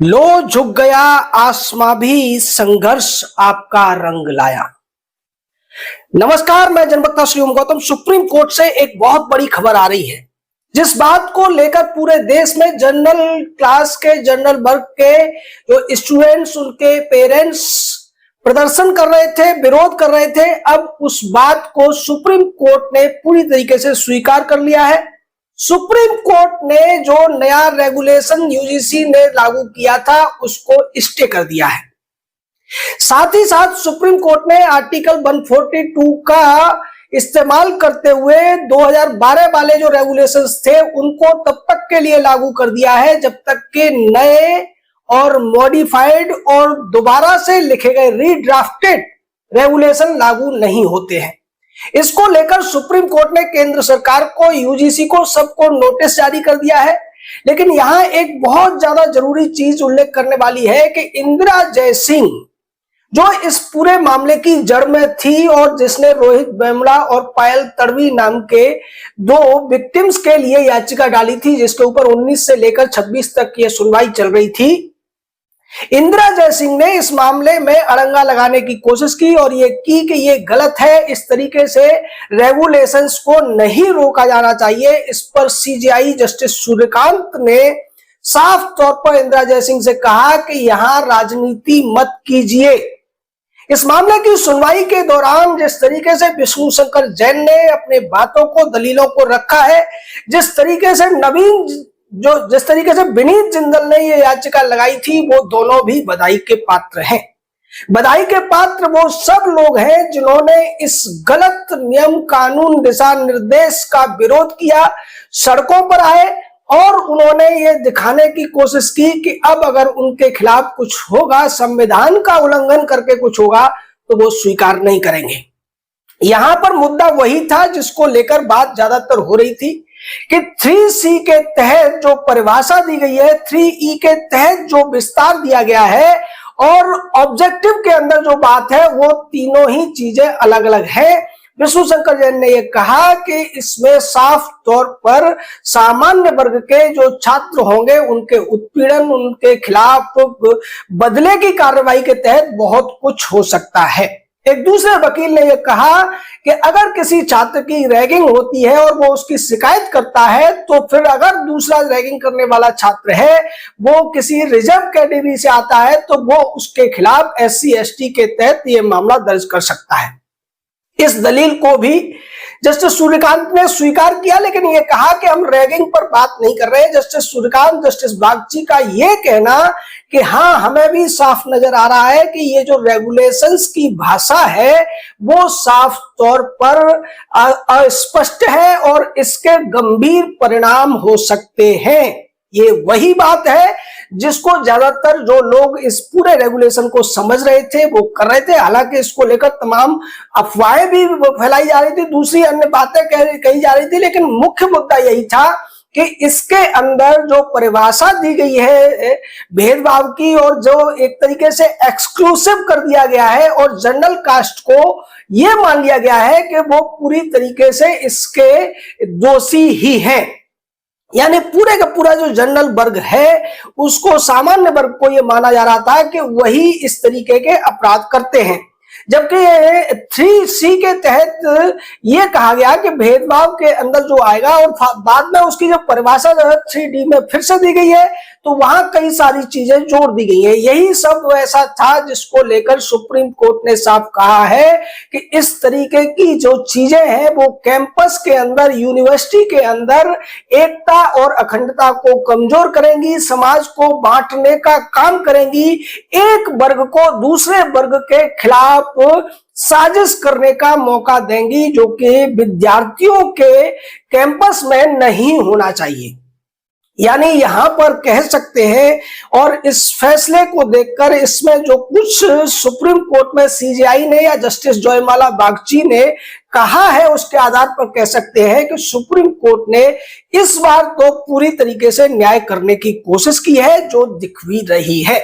लो झुक गया आसमां भी, संघर्ष आपका रंग लाया। नमस्कार, मैं जनवक्ता श्री ओम गौतम। सुप्रीम कोर्ट से एक बहुत बड़ी खबर आ रही है, जिस बात को लेकर पूरे देश में जनरल क्लास के, जनरल वर्ग के जो स्टूडेंट्स, उनके पेरेंट्स प्रदर्शन कर रहे थे, विरोध कर रहे थे। अब उस बात को सुप्रीम कोर्ट ने पूरी तरीके से स्वीकार कर लिया है। सुप्रीम कोर्ट ने जो नया रेगुलेशन यूजीसी ने लागू किया था, उसको स्टे कर दिया है। साथ ही साथ सुप्रीम कोर्ट ने आर्टिकल 142 का इस्तेमाल करते हुए 2012 वाले जो रेगुलेशंस थे, उनको तब तक के लिए लागू कर दिया है जब तक के नए और मॉडिफाइड और दोबारा से लिखे गए रीड्राफ्टेड रेगुलेशन लागू नहीं होते हैं। इसको लेकर सुप्रीम कोर्ट ने केंद्र सरकार को, यूजीसी को, सबको नोटिस जारी कर दिया है। लेकिन यहां एक बहुत ज्यादा जरूरी चीज उल्लेख करने वाली है कि इंदिरा जयसिंह, जो इस पूरे मामले की जड़ में थी और जिसने रोहित वेमुला और पायल तड़वी नाम के दो विक्टिम्स के लिए याचिका डाली थी, जिसके ऊपर 19 से लेकर 26 तक ये सुनवाई चल रही थी, इंदिरा जयसिंह ने इस मामले में अड़ंगा लगाने की कोशिश की और ये की कि ये गलत है, इस तरीके से रेगुलेशंस को नहीं रोका जाना चाहिए। इस पर सीजेआई जस्टिस सूर्यकांत ने साफ तौर पर इंदिरा जयसिंह से कहा कि यहां राजनीति मत कीजिए। इस मामले की सुनवाई के दौरान जिस तरीके से विष्णु शंकर जैन ने अपने बातों को, दलीलों को रखा है, जिस तरीके से विनीत जिंदल ने ये याचिका लगाई थी, वो दोनों भी बधाई के पात्र हैं। बधाई के पात्र वो सब लोग हैं जिन्होंने इस गलत नियम, कानून, दिशा निर्देश का विरोध किया, सड़कों पर आए और उन्होंने ये दिखाने की कोशिश की कि अब अगर उनके खिलाफ कुछ होगा, संविधान का उल्लंघन करके कुछ होगा, तो वो स्वीकार नहीं करेंगे। यहां पर मुद्दा वही था जिसको लेकर बात ज्यादातर हो रही थी कि 3C के तहत जो परिभाषा दी गई है, 3E के तहत जो विस्तार दिया गया है और ऑब्जेक्टिव के अंदर जो बात है, वो तीनों ही चीजें अलग अलग है। विष्णु शंकर जैन ने यह कहा कि इसमें साफ तौर पर सामान्य वर्ग के जो छात्र होंगे, उनके उत्पीड़न, उनके खिलाफ बदले की कार्रवाई के तहत बहुत कुछ हो सकता है। एक दूसरे वकील ने यह कहा कि अगर किसी छात्र की रैगिंग होती है और वो उसकी शिकायत करता है, तो फिर अगर दूसरा रैगिंग करने वाला छात्र है, वो किसी रिजर्व कैटेगरी से आता है, तो वो उसके खिलाफ SC/ST के तहत ये मामला दर्ज कर सकता है। इस दलील को भी जस्टिस सूर्यकांत ने स्वीकार किया, लेकिन यह कहा कि हम रैगिंग पर बात नहीं कर रहे हैं। जस्टिस सूर्यकांत, जस्टिस बागची का यह कहना कि हाँ, हमें भी साफ नजर आ रहा है कि ये जो रेगुलेशंस की भाषा है, वो साफ तौर पर अस्पष्ट है और इसके गंभीर परिणाम हो सकते हैं। ये वही बात है जिसको ज्यादातर जो लोग इस पूरे रेगुलेशन को समझ रहे थे, वो कर रहे थे। हालांकि इसको लेकर तमाम अफवाहें भी फैलाई जा रही थी, दूसरी अन्य बातें कही जा रही थी, लेकिन मुख्य मुद्दा यही था कि इसके अंदर जो परिभाषा दी गई है भेदभाव की, और जो एक तरीके से एक्सक्लूसिव कर दिया गया है और जनरल कास्ट को यह मान लिया गया है कि वो पूरी तरीके से इसके दोषी ही हैं। यानी पूरे का पूरा जो जनरल वर्ग है, उसको, सामान्य वर्ग को यह माना जा रहा था कि वही इस तरीके के अपराध करते हैं। जबकि 3C के तहत यह कहा गया कि भेदभाव के अंदर जो आएगा, और बाद में उसकी जो परिभाषा 3D में फिर से दी गई है, तो वहां कई सारी चीजें जोड़ दी गई है। यही सब वैसा था जिसको लेकर सुप्रीम कोर्ट ने साफ कहा है कि इस तरीके की जो चीजें हैं, वो कैंपस के अंदर, यूनिवर्सिटी के अंदर एकता और अखंडता को कमजोर करेंगी, समाज को बांटने का काम करेंगी, एक वर्ग को दूसरे वर्ग के खिलाफ साजिश करने का मौका देंगी, जो कि विद्यार्थियों के कैंपस में नहीं होना चाहिए। यानी यहां पर कह सकते हैं, और इस फैसले को देखकर इसमें जो कुछ सुप्रीम कोर्ट में सीजेआई ने या जस्टिस जयमाला बागची ने कहा है, उसके आधार पर कह सकते हैं कि सुप्रीम कोर्ट ने इस बार तो पूरी तरीके से न्याय करने की कोशिश की है, जो दिख भी रही है।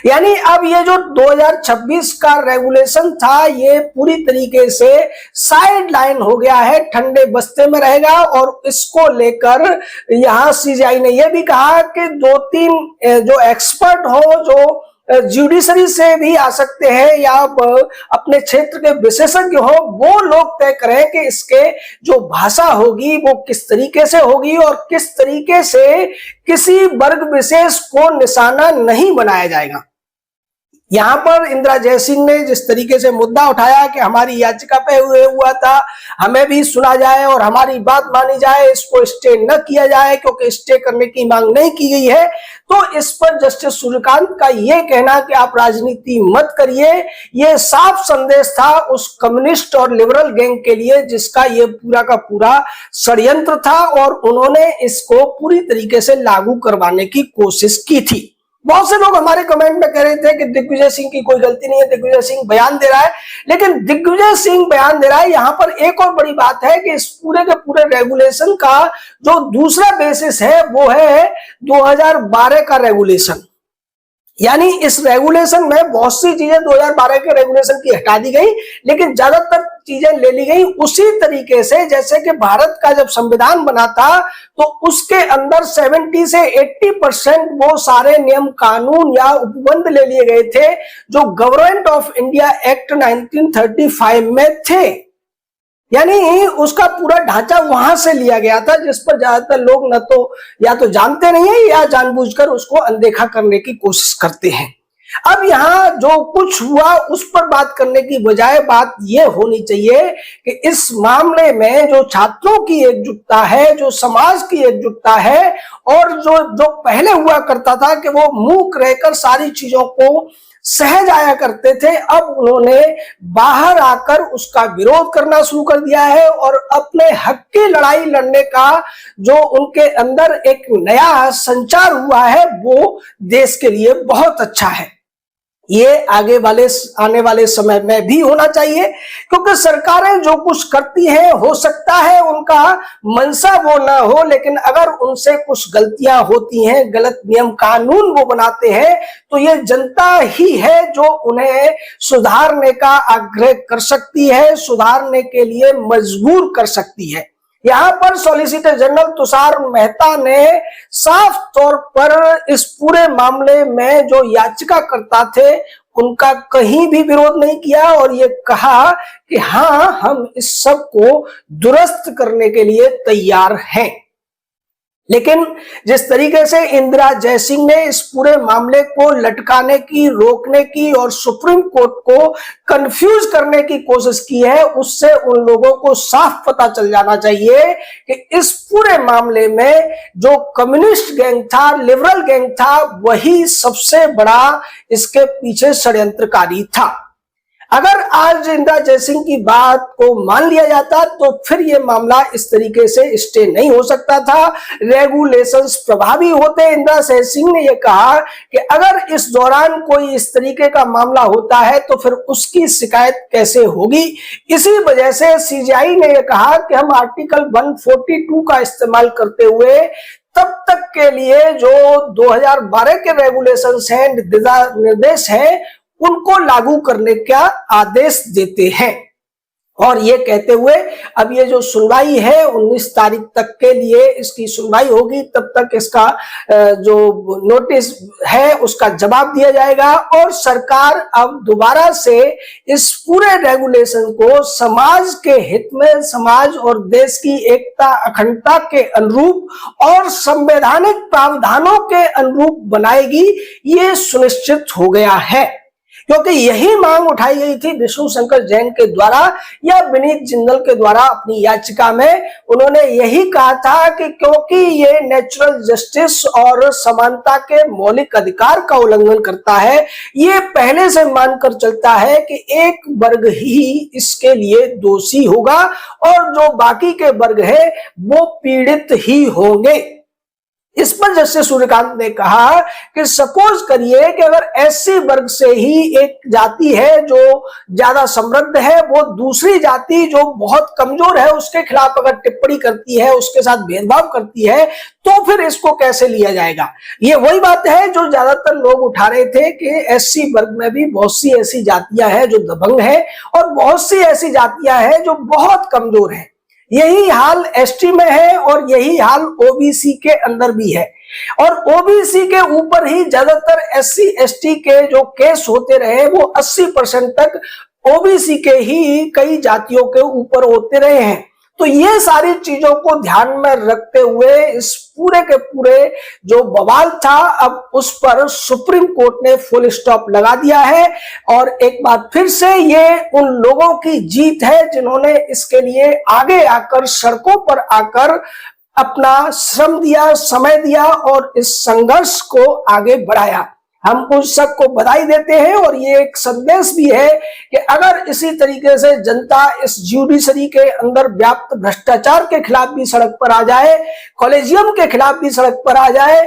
यानी अब ये जो 2026 का रेगुलेशन था ये पूरी तरीके से साइड लाइन हो गया है, ठंडे बस्ते में रहेगा। और इसको लेकर यहां सीजीआई ने यह भी कहा कि 2-3 जो एक्सपर्ट हो, जो जुडिशरी से भी आ सकते हैं या अपने क्षेत्र के विशेषज्ञ हो, वो लोग तय करें कि इसके जो भाषा होगी वो किस तरीके से होगी और किस तरीके से किसी वर्ग विशेष को निशाना नहीं बनाया जाएगा। यहां पर इंदिरा जयसिंह ने जिस तरीके से मुद्दा उठाया कि हमारी याचिका पे हुआ था, हमें भी सुना जाए और हमारी बात मानी जाए, इसको स्टे न किया जाए क्योंकि स्टे करने की मांग नहीं की गई है, तो इस पर जस्टिस सूर्यकांत का यह कहना कि आप राजनीति मत करिए, ये साफ संदेश था उस कम्युनिस्ट और लिबरल गैंग के लिए जिसका ये पूरा का पूरा षड्यंत्र था और उन्होंने इसको पूरी तरीके से लागू करवाने की कोशिश की थी। बहुत से लोग हमारे कमेंट में कह रहे थे कि दिग्विजय सिंह की कोई गलती नहीं है, दिग्विजय सिंह बयान दे रहा है, लेकिन दिग्विजय सिंह बयान दे रहा है। यहां पर एक और बड़ी बात है कि इस पूरे के पूरे रेगुलेशन का जो दूसरा बेसिस है वो है 2012 का रेगुलेशन। यानी इस रेगुलेशन में बहुत सी चीजें 2012 के रेगुलेशन की हटा दी गई, लेकिन ज्यादातर चीजें ले ली गई उसी तरीके से जैसे कि भारत का जब संविधान बना था तो उसके अंदर 70 से 80% वो सारे नियम कानून या उपबंध ले लिए गए थे जो गवर्नमेंट ऑफ इंडिया एक्ट 1935 में थे। यानी उसका पूरा ढांचा वहां से लिया गया था, जिस पर ज्यादातर लोग न तो या तो जानते नहीं है या जानबूझकर उसको अनदेखा करने की कोशिश करते हैं। अब यहाँ जो कुछ हुआ उस पर बात करने की बजाय बात यह होनी चाहिए कि इस मामले में जो छात्रों की एकजुटता है, जो समाज की एकजुटता है और जो पहले हुआ करता था कि वो मूक रहकर सारी चीजों को सह जाया करते थे, अब उन्होंने बाहर आकर उसका विरोध करना शुरू कर दिया है और अपने हक की लड़ाई लड़ने का जो उनके अंदर एक नया संचार हुआ है वो देश के लिए बहुत अच्छा है। ये आने वाले समय में भी होना चाहिए क्योंकि सरकारें जो कुछ करती हैं हो सकता है उनका मंशा वो ना हो, लेकिन अगर उनसे कुछ गलतियां होती हैं, गलत नियम कानून वो बनाते हैं तो ये जनता ही है जो उन्हें सुधारने का आग्रह कर सकती है, सुधारने के लिए मजबूर कर सकती है। यहां पर सॉलिसिटर जनरल तुषार मेहता ने साफ तौर पर इस पूरे मामले में जो याचिकाकर्ता थे उनका कहीं भी विरोध नहीं किया और ये कहा कि हाँ, हम इस सब को दुरुस्त करने के लिए तैयार हैं। लेकिन जिस तरीके से इंदिरा जयसिंह ने इस पूरे मामले को लटकाने की, रोकने की और सुप्रीम कोर्ट को कंफ्यूज करने की कोशिश की है, उससे उन लोगों को साफ पता चल जाना चाहिए कि इस पूरे मामले में जो कम्युनिस्ट गैंग था, लिबरल गैंग था, वही सबसे बड़ा इसके पीछे षड्यंत्रकारी था। अगर आज इंदिरा जयसिंह की बात को मान लिया जाता तो फिर यह मामला इस तरीके से स्टे नहीं हो सकता था, रेगुलेशंस प्रभावी होते। इंदिरा जयसिंह ने यह कहा कि अगर इस दौरान कोई इस तरीके का मामला होता है तो फिर उसकी शिकायत कैसे होगी। इसी वजह से सीजीआई ने यह कहा कि हम आर्टिकल 142 का इस्तेमाल करते हुए तब तक के लिए जो 2012 के रेगुलेशंस हैं, निर्देश हैं, उनको लागू करने का आदेश देते हैं। और ये कहते हुए अब ये जो सुनवाई है 19 तारीख तक के लिए इसकी सुनवाई होगी, तब तक इसका जो नोटिस है उसका जवाब दिया जाएगा और सरकार अब दोबारा से इस पूरे रेगुलेशन को समाज के हित में, समाज और देश की एकता अखंडता के अनुरूप और संवैधानिक प्रावधानों के अनुरूप बनाएगी, ये सुनिश्चित हो गया है। क्योंकि यही मांग उठाई गई थी विष्णु शंकर जैन के द्वारा या विनीत जिंदल के द्वारा अपनी याचिका में। उन्होंने यही कहा था कि क्योंकि ये नेचुरल जस्टिस और समानता के मौलिक अधिकार का उल्लंघन करता है, ये पहले से मानकर चलता है कि एक वर्ग ही इसके लिए दोषी होगा और जो बाकी के वर्ग है वो पीड़ित ही होंगे। इस पर जस्टिस सूर्यकांत ने कहा कि सपोज करिए कि अगर एससी वर्ग से ही एक जाति है जो ज्यादा समृद्ध है, वो दूसरी जाति जो बहुत कमजोर है उसके खिलाफ अगर टिप्पणी करती है, उसके साथ भेदभाव करती है, तो फिर इसको कैसे लिया जाएगा। ये वही बात है जो ज्यादातर लोग उठा रहे थे कि एससी वर्ग में भी बहुत सी ऐसी जातियां हैं जो दबंग है और बहुत सी ऐसी जातियां हैं जो बहुत कमजोर है। यही हाल एसटी में है और यही हाल ओबीसी के अंदर भी है। और ओबीसी के ऊपर ही ज्यादातर एससी एसटी के जो केस होते रहे वो 80% तक ओबीसी के ही कई जातियों के ऊपर होते रहे हैं। तो ये सारी चीजों को ध्यान में रखते हुए इस पूरे के पूरे जो बवाल था, अब उस पर सुप्रीम कोर्ट ने फुल स्टॉप लगा दिया है। और एक बार फिर से ये उन लोगों की जीत है जिन्होंने इसके लिए आगे आकर, सड़कों पर आकर अपना श्रम दिया, समय दिया और इस संघर्ष को आगे बढ़ाया। हम उन सबको बधाई देते हैं और ये एक संदेश भी है कि अगर इसी तरीके से जनता इस ज्यूडिशरी के अंदर व्याप्त भ्रष्टाचार के खिलाफ भी सड़क पर आ जाए, कॉलेजियम के खिलाफ भी सड़क पर आ जाए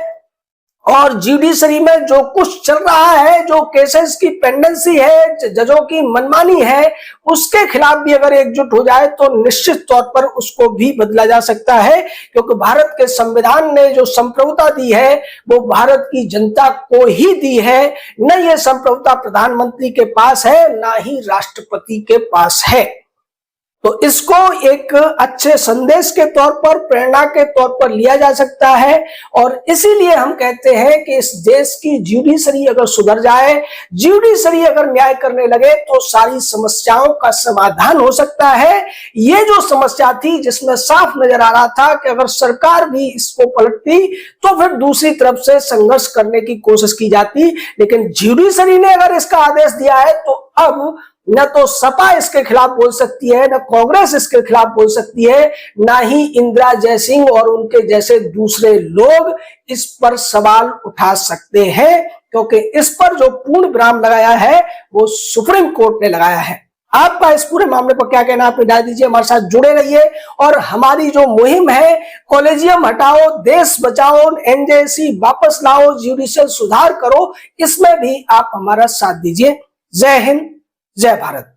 और जुडिशरी में जो कुछ चल रहा है, जो केसेस की पेंडेंसी है, जजों की मनमानी है, उसके खिलाफ भी अगर एकजुट हो जाए तो निश्चित तौर पर उसको भी बदला जा सकता है। क्योंकि भारत के संविधान ने जो संप्रभुता दी है वो भारत की जनता को ही दी है। न ये संप्रभुता प्रधानमंत्री के पास है, ना ही राष्ट्रपति के पास है। तो इसको एक अच्छे संदेश के तौर पर, प्रेरणा के तौर पर लिया जा सकता है। और इसीलिए हम कहते हैं कि इस देश की ज्यूडिशरी अगर सुधर जाए, ज्यूडिशरी अगर न्याय करने लगे तो सारी समस्याओं का समाधान हो सकता है। ये जो समस्या थी जिसमें साफ नजर आ रहा था कि अगर सरकार भी इसको पलटती तो फिर दूसरी तरफ से संघर्ष करने की कोशिश की जाती, लेकिन ज्यूडिशरी ने अगर इसका आदेश दिया है तो अब न तो सपा इसके खिलाफ बोल सकती है, न कांग्रेस इसके खिलाफ बोल सकती है, ना ही इंदिरा जयसिंह और उनके जैसे दूसरे लोग इस पर सवाल उठा सकते हैं। क्योंकि इस पर जो पूर्ण विराम लगाया है वो सुप्रीम कोर्ट ने लगाया है। आपका इस पूरे मामले पर क्या कहना, आप डाल दीजिए, हमारे साथ जुड़े रहिए। और हमारी जो मुहिम है कॉलेजियम हटाओ, देश बचाओ, एनजेसी वापस लाओ, ज्यूडिशियल सुधार करो, इसमें भी आप हमारा साथ दीजिए। जय हिंद, जय भारत।